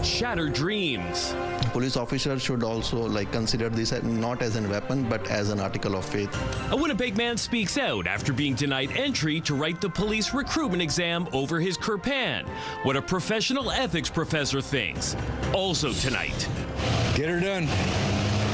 shattered dreams. Police officers should also consider this not as a weapon but as an article of faith. A Winnipeg man speaks out after being denied entry to write the police recruitment exam over his Kirpan. What a professional ethics professor thinks. Also tonight. Get her done.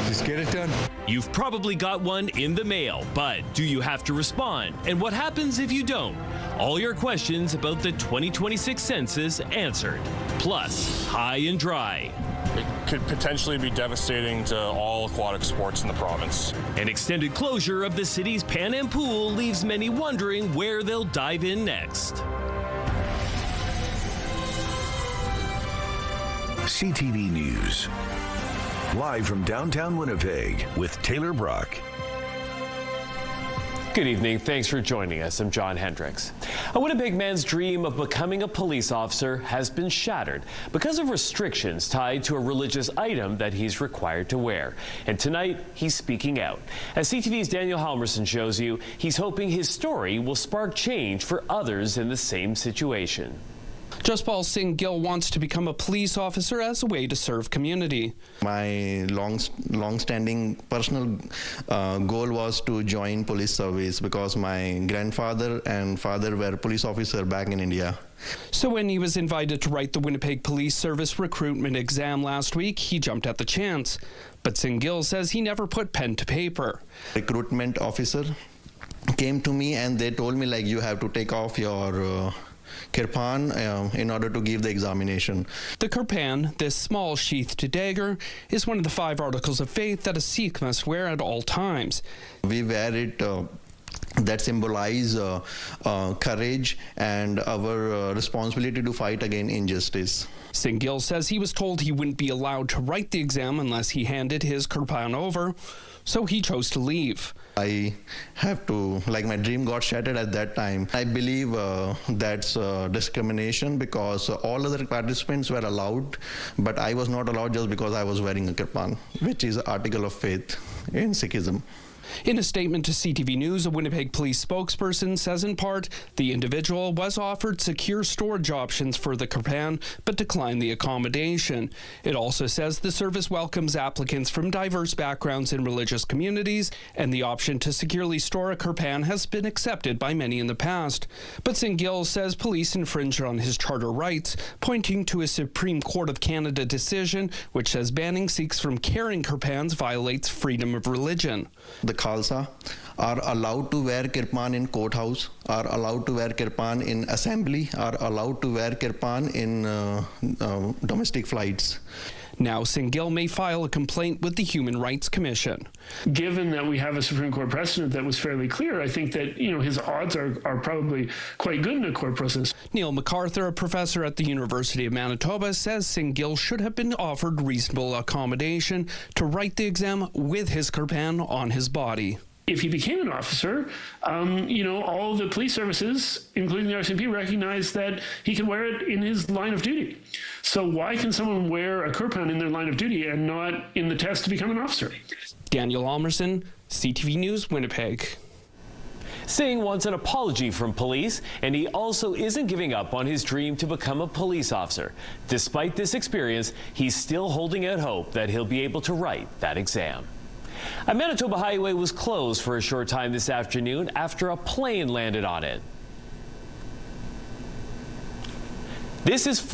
Just get it done. You've probably got one in the mail, but do you have to respond? And what happens if you don't? All your questions about the 2026 census answered. Plus, high and dry. It could potentially be devastating to all aquatic sports in the province. An extended closure of the city's Pan Am pool leaves many wondering where they'll dive in next. CTV News. Live from downtown Winnipeg with Taylor Brock. Good evening. Thanks for joining us. I'm John Hendricks. A Winnipeg man's dream of becoming a police officer has been shattered because of restrictions tied to a religious item that he's required to wear. And tonight, he's speaking out. As CTV's Daniel Halmerson shows you, he's hoping his story will spark change for others in the same situation. Jaspal Singh Gill wants to become a police officer as a way to serve community. My long-standing personal goal was to join police service because my grandfather and father were police officers back in India. So when he was invited to write the Winnipeg Police Service recruitment exam last week, he jumped at the chance. But Singh Gill says he never put pen to paper. Recruitment officer came to me and they told me you have to take off your Kirpan in order to give the examination. The Kirpan, this small sheathed dagger, is one of the 5 articles of faith that a Sikh must wear at all times. We wear it that symbolize courage and our responsibility to fight against injustice. Singh Gill says he was told he wouldn't be allowed to write the exam unless he handed his Kirpan over, so he chose to leave. I have to, my dream got shattered at that time. I believe that's discrimination because all other participants were allowed, but I was not allowed just because I was wearing a kirpan, which is an article of faith in Sikhism. In a statement to CTV News, a Winnipeg police spokesperson says in part, the individual was offered secure storage options for the Kirpan, but declined the accommodation. It also says the service welcomes applicants from diverse backgrounds in religious communities, and the option to securely store a Kirpan has been accepted by many in the past. But Singh Gill says police infringed on his charter rights, pointing to a Supreme Court of Canada decision which says banning Sikhs from carrying Kirpans violates freedom of religion. The Khalsa are allowed to wear kirpan in courthouse, are allowed to wear kirpan in assembly, are allowed to wear kirpan in domestic flights. Now Singh Gill may file a complaint with the Human Rights Commission. Given that we have a Supreme Court precedent that was fairly clear, I think that his odds are probably quite good in a court process. Neil MacArthur, a professor at the University of Manitoba, says Singh Gill should have been offered reasonable accommodation to write the exam with his Kirpan on his body. If he became an officer, all the police services, including the RCMP, recognize that he can wear it in his line of duty. So why can someone wear a Kirpan in their line of duty and not in the test to become an officer? Daniel Almerson, CTV News, Winnipeg. Singh wants an apology from police, and he also isn't giving up on his dream to become a police officer. Despite this experience, he's still holding out hope that he'll be able to write that exam. A Manitoba highway was closed for a short time this afternoon after a plane landed on it. This is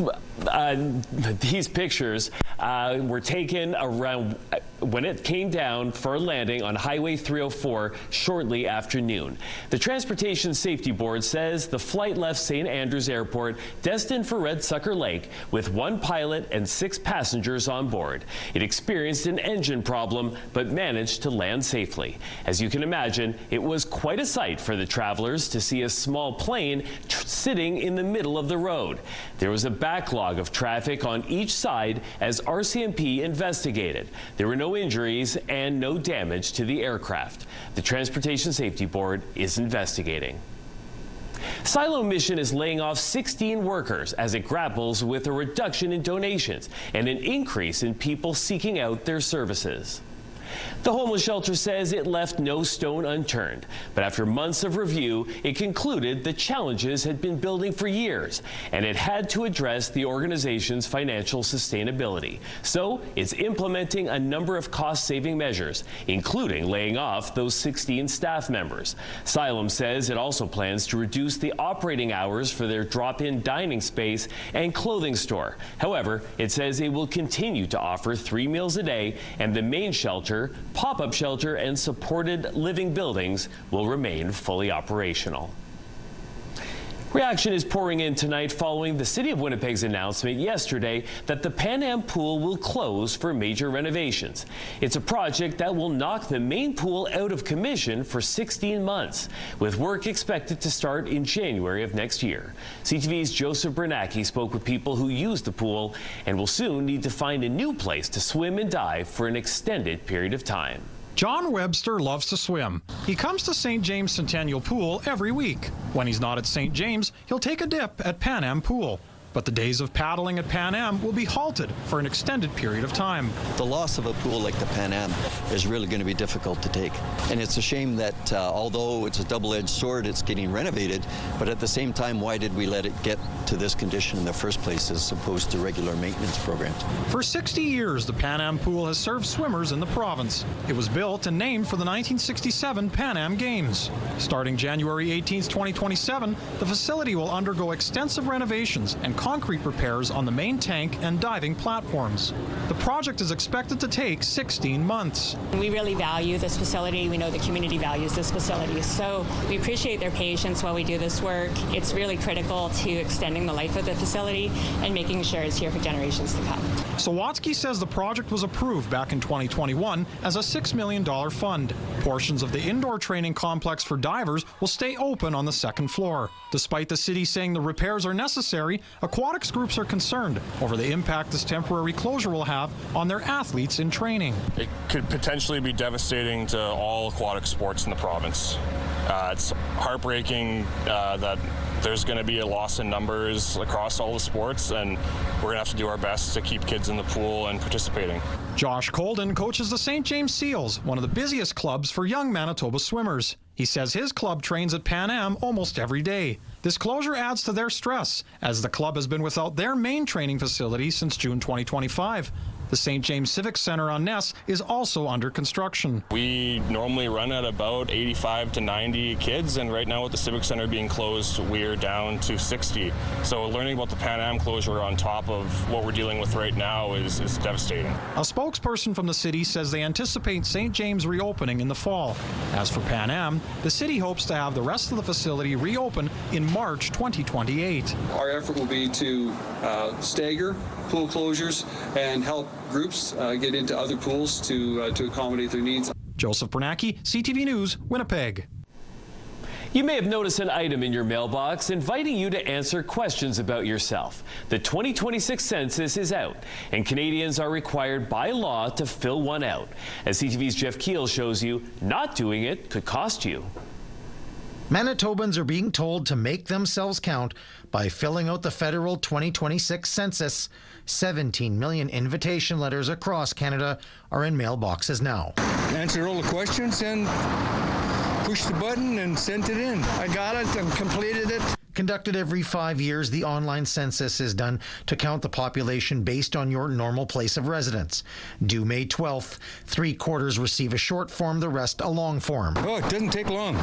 these pictures were taken around when it came down for a landing on Highway 304 shortly after noon. The Transportation Safety Board says the flight left St. Andrews Airport destined for Red Sucker Lake with 1 pilot and 6 passengers on board. It experienced an engine problem but managed to land safely. As you can imagine, it was quite a sight for the travelers to see a small plane sitting in the middle of the road. There was a backlog of traffic on each side as RCMP investigated. There were no injuries and no damage to the aircraft. The Transportation Safety Board is investigating. Silo Mission is laying off 16 workers as it grapples with a reduction in donations and an increase in people seeking out their services. The homeless shelter says it left no stone unturned, but after months of review, it concluded the challenges had been building for years, and it had to address the organization's financial sustainability. So it's implementing a number of cost-saving measures, including laying off those 16 staff members. Asylum says it also plans to reduce the operating hours for their drop-in dining space and clothing store. However, it says it will continue to offer 3 meals a day, and the main shelter, pop-up shelter, and supported living buildings will remain fully operational. Reaction is pouring in tonight following the City of Winnipeg's announcement yesterday that the Pan Am pool will close for major renovations. It's a project that will knock the main pool out of commission for 16 months, with work expected to start in January of next year. CTV's Joseph Bernacki spoke with people who use the pool and will soon need to find a new place to swim and dive for an extended period of time. John Webster loves to swim. He comes to St. James Centennial Pool every week. When he's not at St. James, he'll take a dip at Pan Am Pool. But the days of paddling at Pan Am will be halted for an extended period of time. The loss of a pool like the Pan Am is really going to be difficult to take. And it's a shame that although it's a double-edged sword, it's getting renovated, but at the same time, why did we let it get to this condition in the first place as opposed to regular maintenance programs? For 60 years, the Pan Am Pool has served swimmers in the province. It was built and named for the 1967 Pan Am Games. Starting January 18, 2027, the facility will undergo extensive renovations and concrete repairs on the main tank and diving platforms. The project is expected to take 16 months. We really value this facility. We know the community values this facility. So we appreciate their patience while we do this work. It's really critical to extending the life of the facility and making sure it's here for generations to come. Sawatsky says the project was approved back in 2021 as a $6 million fund. Portions of the indoor training complex for divers will stay open on the second floor. Despite the city saying the repairs are necessary, aquatics groups are concerned over the impact this temporary closure will have on their athletes in training. It could potentially be devastating to all aquatic sports in the province. It's heartbreaking that there's going to be a loss in numbers across all the sports, and we're going to have to do our best to keep kids in the pool and participating. Josh Colden coaches the St. James Seals, one of the busiest clubs for young Manitoba swimmers. He says his club trains at Pan Am almost every day. This closure adds to their stress, as the club has been without their main training facility since June 2025. The St. James Civic Center on Ness is also under construction. We normally run at about 85 to 90 kids, and right now with the Civic Center being closed, we're down to 60. So learning about the Pan Am closure on top of what we're dealing with right now is devastating. A spokesperson from the city says they anticipate St. James reopening in the fall. As for Pan Am, the city hopes to have the rest of the facility reopen in March 2028. Our effort will be to stagger pool closures and help groups get into other pools to accommodate their needs. Joseph Bernacki, CTV News, Winnipeg. You may have noticed an item in your mailbox inviting you to answer questions about yourself. The 2026 census is out, and Canadians are required by law to fill one out. As CTV's Jeff Keel shows you, not doing it could cost you. Manitobans are being told to make themselves count by filling out the federal 2026 census. 17 million invitation letters across Canada are in mailboxes now. Answered all the questions and pushed the button and sent it in. I got it and completed it. Conducted every 5 years, the online census is done to count the population based on your normal place of residence. Due May 12th, 3/4 receive a short form, the rest a long form. Oh, it doesn't take long.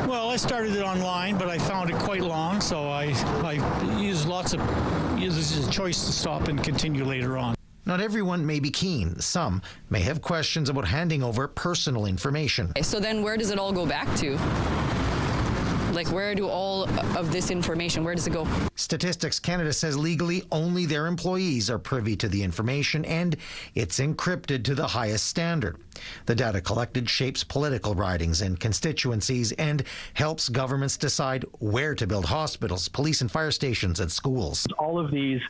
Well, I started it online, but I found it quite long, so I used a choice to stop and continue later on. Not everyone may be keen. Some may have questions about handing over personal information. So then where does it all go back to? Like, where do all of this information, where does it go? Statistics Canada says legally only their employees are privy to the information, and it's encrypted to the highest standard. The data collected shapes political ridings and constituencies and helps governments decide where to build hospitals, police and fire stations, and schools. All of these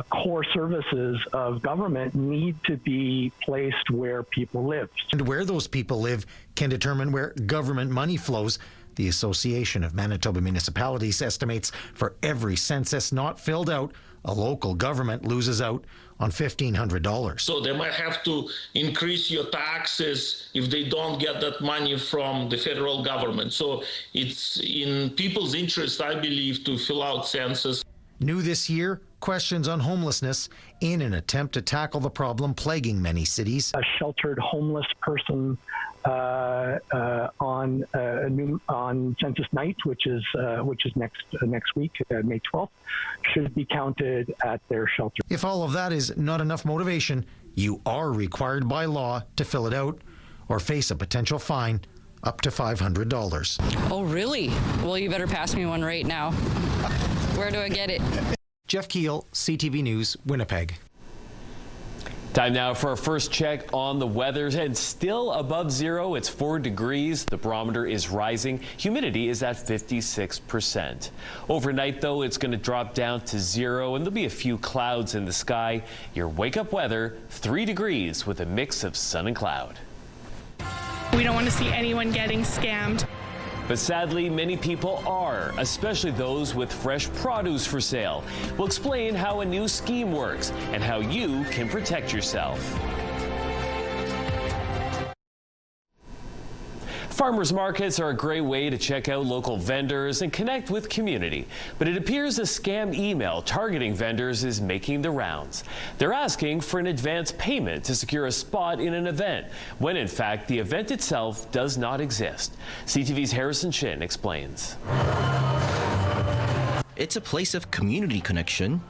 core services of government need to be placed where people live. And where those people live can determine where government money flows. The Association of Manitoba Municipalities estimates for every census not filled out, a local government loses out on $1,500. So they might have to increase your taxes if they don't get that money from the federal government. So it's in people's interest, I believe, to fill out census. New this year, questions on homelessness in an attempt to tackle the problem plaguing many cities. A sheltered homeless person on census night, which is next week, May 12th, should be counted at their shelter. If all of that is not enough motivation, you are required by law to fill it out or face a potential fine up to $500. Oh, really? Well, you better pass me one right now. Where do I get it? Jeff Keel, CTV News, Winnipeg. Time now for our first check on the weather, and still above zero. It's 4 degrees. The barometer is rising. Humidity is at 56%. Overnight, though, it's going to drop down to 0, and there'll be a few clouds in the sky. Your wake-up weather, 3 degrees with a mix of sun and cloud. We don't want to see anyone getting scammed. But sadly, many people are, especially those with fresh produce for sale. We'll explain how a new scheme works and how you can protect yourself. Farmers markets are a great way to check out local vendors and connect with community. But it appears a scam email targeting vendors is making the rounds. They're asking for an advance payment to secure a spot in an event, when in fact the event itself does not exist. CTV's Harrison Shin explains. It's a place of community connection.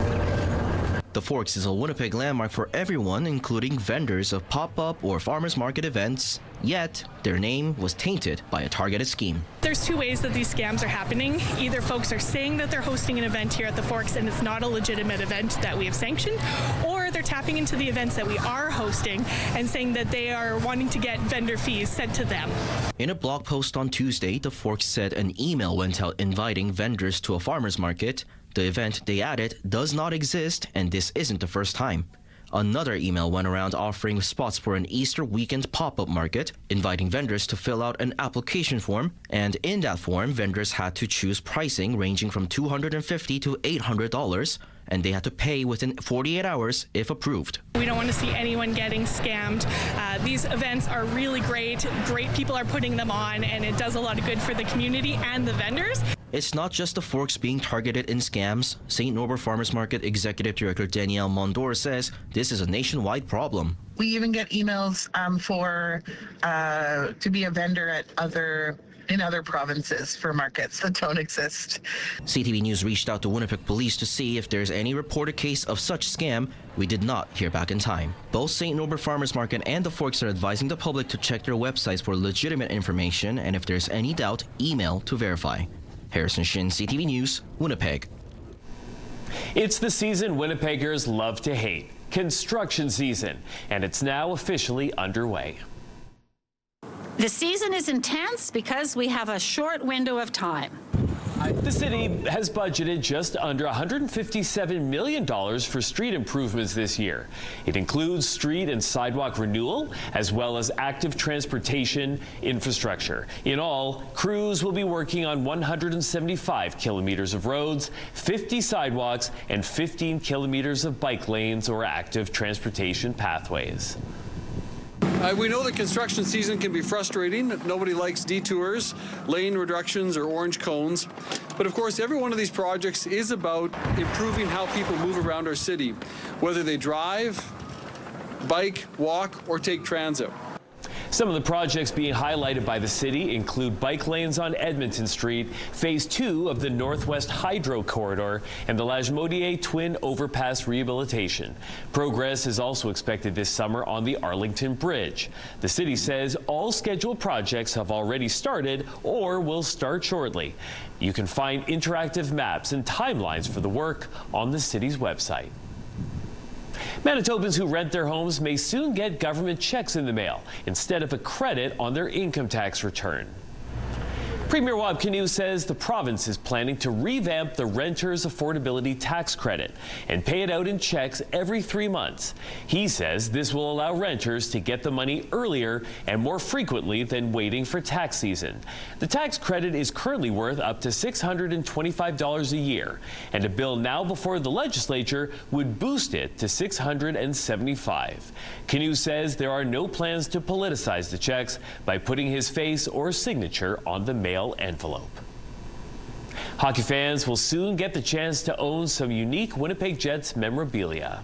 The Forks is a Winnipeg landmark for everyone, including vendors of pop-up or farmers market events. Yet, their name was tainted by a targeted scheme. There's two ways that these scams are happening. Either folks are saying that they're hosting an event here at the Forks and it's not a legitimate event that we have sanctioned, or they're tapping into the events that we are hosting and saying that they are wanting to get vendor fees sent to them. In a blog post on Tuesday, the Forks said an email went out inviting vendors to a farmers market. The event, they added, does not exist, and this isn't the first time. Another email went around offering spots for an Easter weekend pop-up market, inviting vendors to fill out an application form, and in that form, vendors had to choose pricing ranging from $250 to $800, and they had to pay within 48 hours if approved. We don't want to see anyone getting scammed. These events are really great. Great people are putting them on, and it does a lot of good for the community and the vendors. It's not just the Forks being targeted in scams. St. Norbert Farmers Market Executive Director Danielle Mondor says this is a nationwide problem. We even get emails to be a vendor at in other provinces for markets that don't exist. CTV News reached out to Winnipeg Police to see if there's any reported case of such scam. We did not hear back in time. Both St. Norbert Farmers Market and the Forks are advising the public to check their websites for legitimate information, and if there's any doubt, email to verify. Harrison Shin, CTV News, Winnipeg. It's the season Winnipeggers love to hate, construction season, and it's now officially underway. The season is intense because we have a short window of time. The city has budgeted just under $157 million for street improvements this year. It includes street and sidewalk renewal, as well as active transportation infrastructure. In all, crews will be working on 175 kilometers of roads, 50 sidewalks, and 15 kilometers of bike lanes or active transportation pathways. We know that construction season can be frustrating. Nobody likes detours, lane reductions, or orange cones. But of course, every one of these projects is about improving how people move around our city, whether they drive, bike, walk, or take transit. Some of the projects being highlighted by the city include bike lanes on Edmonton Street, Phase 2 of the Northwest Hydro Corridor, and the Lagimodiere Twin Overpass rehabilitation. Progress is also expected this summer on the Arlington Bridge. The city says all scheduled projects have already started or will start shortly. You can find interactive maps and timelines for the work on the city's website. Manitobans who rent their homes may soon get government checks in the mail instead of a credit on their income tax return. Premier Wab Kinew says the province is planning to revamp the Renters Affordability Tax Credit and pay it out in checks every 3 months. He says this will allow renters to get the money earlier and more frequently than waiting for tax season. The tax credit is currently worth up to $625 a year, and a bill now before the legislature would boost it to $675. Kinew says there are no plans to politicize the checks by putting his face or signature on the mail envelope. Hockey fans will soon get the chance to own some unique Winnipeg Jets memorabilia.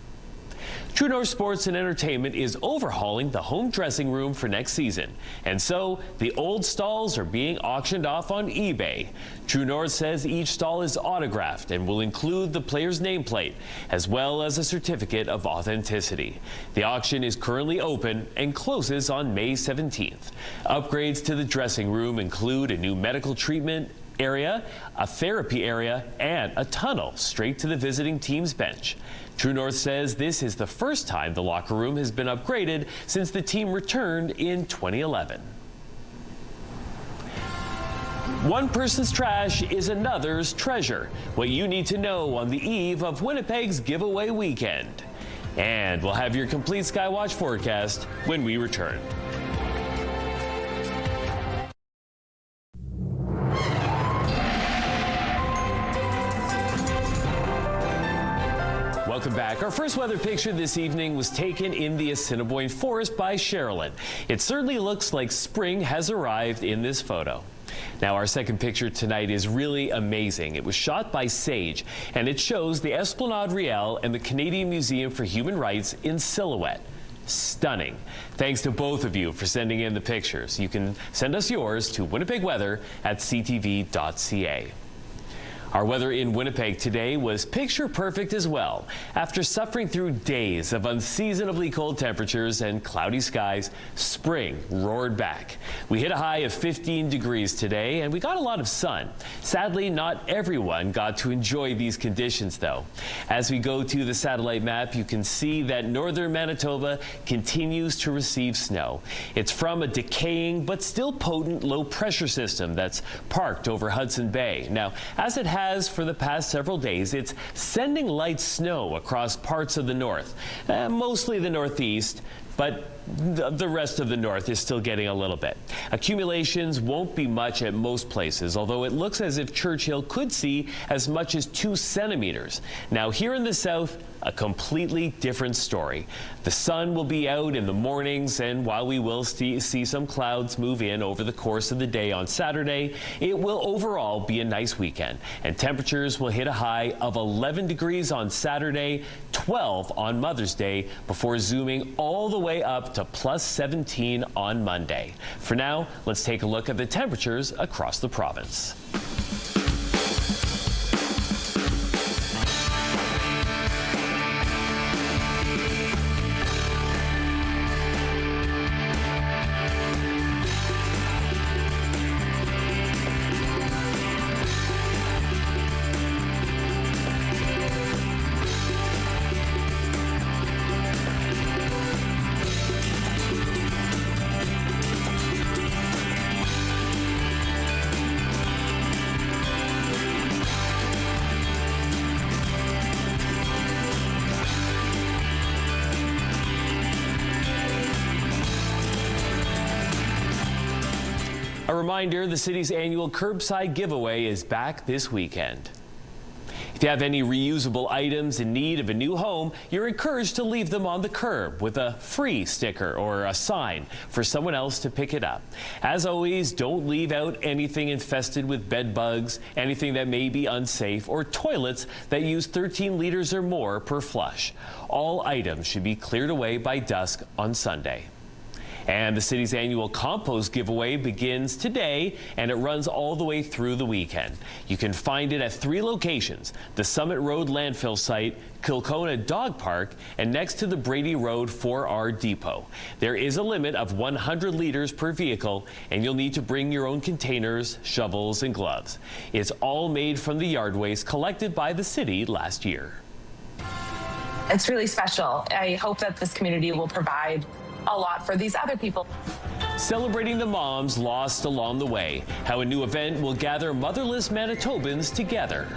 True North Sports and Entertainment is overhauling the home dressing room for next season, and so the old stalls are being auctioned off on eBay. True North says each stall is autographed and will include the player's nameplate, as well as a certificate of authenticity. The auction is currently open and closes on May 17th. Upgrades to the dressing room include a new medical treatment area, a therapy area, and a tunnel straight to the visiting team's bench. True North says this is the first time the locker room has been upgraded since the team returned in 2011. One person's trash is another's treasure. What you need to know on the eve of Winnipeg's giveaway weekend. And we'll have your complete Skywatch forecast when we return. Welcome back. Our first weather picture this evening was taken in the Assiniboine Forest by Sherilyn. It certainly looks like spring has arrived in this photo. Now, our second picture tonight is really amazing. It was shot by Sage, and it shows the Esplanade Riel and the Canadian Museum for Human Rights in silhouette. Stunning. Thanks to both of you for sending in the pictures. You can send us yours to winnipegweather@ctv.ca. Our weather in Winnipeg today was picture perfect as well. After suffering through days of unseasonably cold temperatures and cloudy skies, spring roared back. We hit a high of 15 degrees today, and we got a lot of sun. Sadly, not everyone got to enjoy these conditions, though. As we go to the satellite map, you can see that northern Manitoba continues to receive snow. It's from a decaying but still potent low pressure system that's parked over Hudson Bay. Now, as it has for the past several days, it's sending light snow across parts of the north, mostly the northeast, but the rest of the north is still getting a little bit. Accumulations won't be much at most places, although it looks as if Churchill could see as much as 2 centimeters. Now, here in the south, a completely different story. The sun will be out in the mornings, and while we will see some clouds move in over the course of the day on Saturday, it will overall be a nice weekend, and temperatures will hit a high of 11 degrees on Saturday, 12 on Mother's Day, before zooming all the way up to plus 17 on Monday. For now, let's take a look at the temperatures across the province. A reminder, the city's annual curbside giveaway is back this weekend. If you have any reusable items in need of a new home, you're encouraged to leave them on the curb with a free sticker or a sign for someone else to pick it up. As always, don't leave out anything infested with bed bugs, anything that may be unsafe, or toilets that use 13 liters or more per flush. All items should be cleared away by dusk on Sunday. And the city's annual compost giveaway begins today, and it runs all the way through the weekend. You can find it at 3 locations: the Summit Road landfill site, Kilcona Dog Park, and next to the Brady Road 4R Depot. There is a limit of 100 liters per vehicle, and you'll need to bring your own containers, shovels, and gloves. It's all made from the yard waste collected by the city last year. It's really special. I hope that this community will provide a lot for these other people. celebrating the moms lost along the way. How a new event will gather motherless Manitobans together.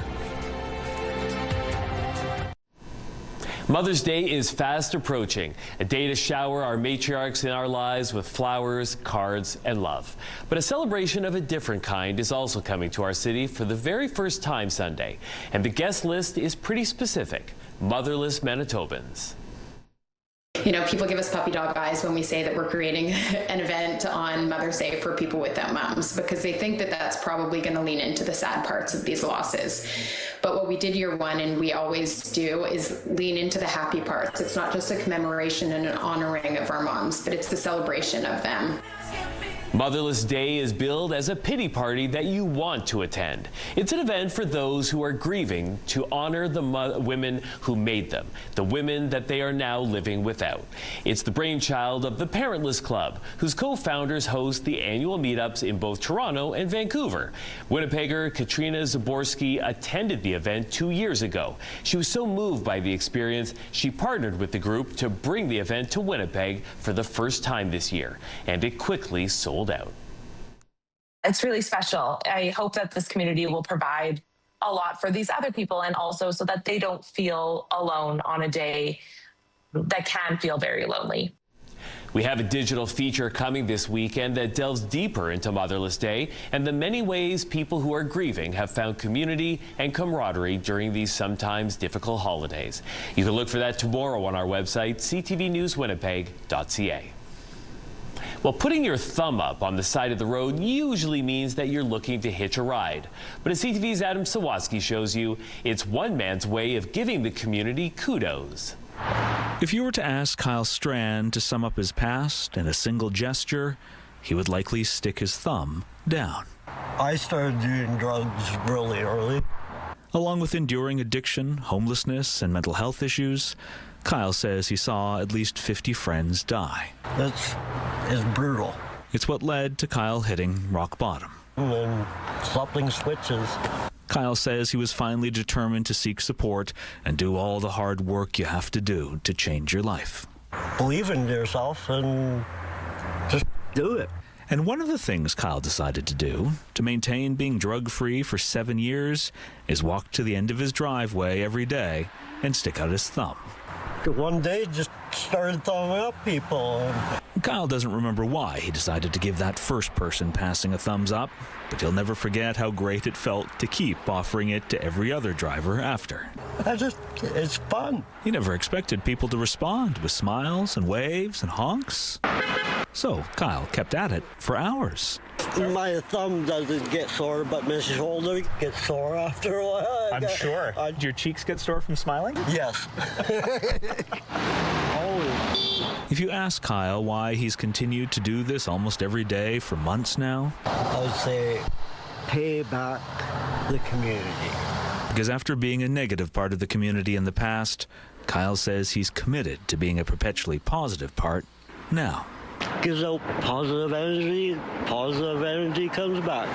Mother's Day is fast approaching, a day to shower our matriarchs in our lives with flowers, cards, and love. But a celebration of a different kind is also coming to our city for the very first time Sunday. And the guest list is pretty specific: motherless Manitobans. You know, people give us puppy dog eyes when we say that we're creating an event on Mother's Day for people without moms, because they think that that's probably going to lean into the sad parts of these losses. But what we did year one, and we always do, is lean into the happy parts. It's not just a commemoration and an honoring of our moms, but it's the celebration of them. Motherless Day is billed as a pity party that you want to attend. It's an event for those who are grieving to honor the women who made them, the women that they are now living without. It's the brainchild of the Parentless Club, whose co-founders host the annual meetups in both Toronto and Vancouver. Winnipegger Katrina Zaborski attended the event 2 years ago. She was so moved by the experience, she partnered with the group to bring the event to Winnipeg for the first time this year, and it quickly sold out. It's really special. I hope that this community will provide a lot for these other people, and also so that they don't feel alone on a day that can feel very lonely. We have a digital feature coming this weekend that delves deeper into Motherless Day and the many ways people who are grieving have found community and camaraderie during these sometimes difficult holidays. You can look for that tomorrow on our website, ctvnewswinnipeg.ca. Well, putting your thumb up on the side of the road usually means that you're looking to hitch a ride. But as CTV's Adam Sawatsky shows you, it's one man's way of giving the community kudos. If you were to ask Kyle Strand to sum up his past in a single gesture, he would likely stick his thumb down. I started doing drugs really early. Along with enduring addiction, homelessness, and mental health issues, Kyle says he saw at least 50 friends die. It's brutal. It's what led to Kyle hitting rock bottom. And then something switches. Kyle says he was finally determined to seek support and do all the hard work you have to do to change your life. Believe in yourself and just do it. And one of the things Kyle decided to do to maintain being drug-free for 7 years is walk to the end of his driveway every day and stick out his thumb. One day, just started thumbing up people. Kyle doesn't remember why he decided to give that first person passing a thumbs up, but he'll never forget how great it felt to keep offering it to every other driver after. It's fun. He never expected people to respond with smiles and waves and honks. So Kyle kept at it for hours. My thumb doesn't get sore, but my shoulder gets sore after a while. I'm sure. Do your cheeks get sore from smiling? Yes. If you ask Kyle why he's continued to do this almost every day for months now, I would say pay back the community. Because after being a negative part of the community in the past, Kyle says he's committed to being a perpetually positive part now. Gives out positive energy comes back.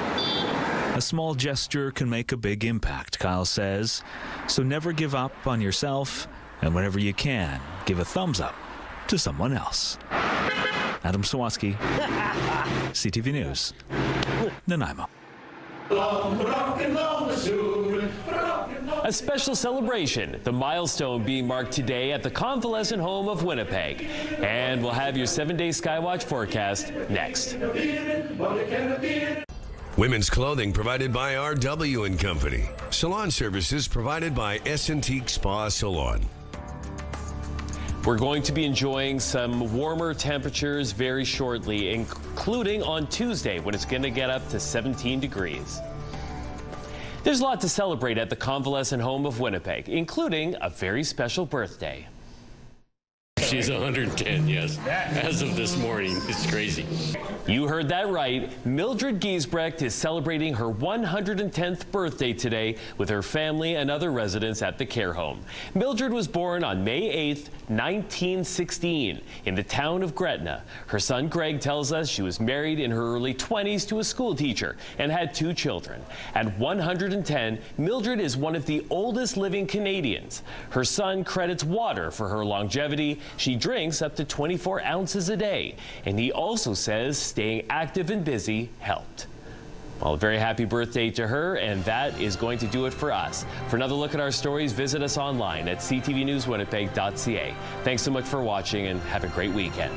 A small gesture can make a big impact, Kyle says. So never give up on yourself, and whenever you can, give a thumbs up to someone else. Adam Sawatsky, CTV News, Nanaimo. A special celebration, the milestone being marked today at the convalescent home of Winnipeg. And we'll have your 7-day Skywatch forecast next. Women's clothing provided by RW & Company. Salon services provided by S&T Spa Salon. We're going to be enjoying some warmer temperatures very shortly, including on Tuesday when it's going to get up to 17 degrees. There's a lot to celebrate at the convalescent home of Winnipeg, including a very special birthday. She's 110, yes. As of this morning, it's crazy. You heard that right. Mildred Giesbrecht is celebrating her 110th birthday today with her family and other residents at the care home. Mildred was born on May 8th, 1916 in the town of Gretna. Her son Greg tells us she was married in her early 20s to a school teacher and had 2 children. At 110, Mildred is one of the oldest living Canadians. Her son credits water for her longevity, She drinks up to 24 ounces a day, and he also says staying active and busy helped. Well, a very happy birthday to her, and that is going to do it for us. For another look at our stories, visit us online at ctvnewswinnipeg.ca. Thanks so much for watching, and have a great weekend.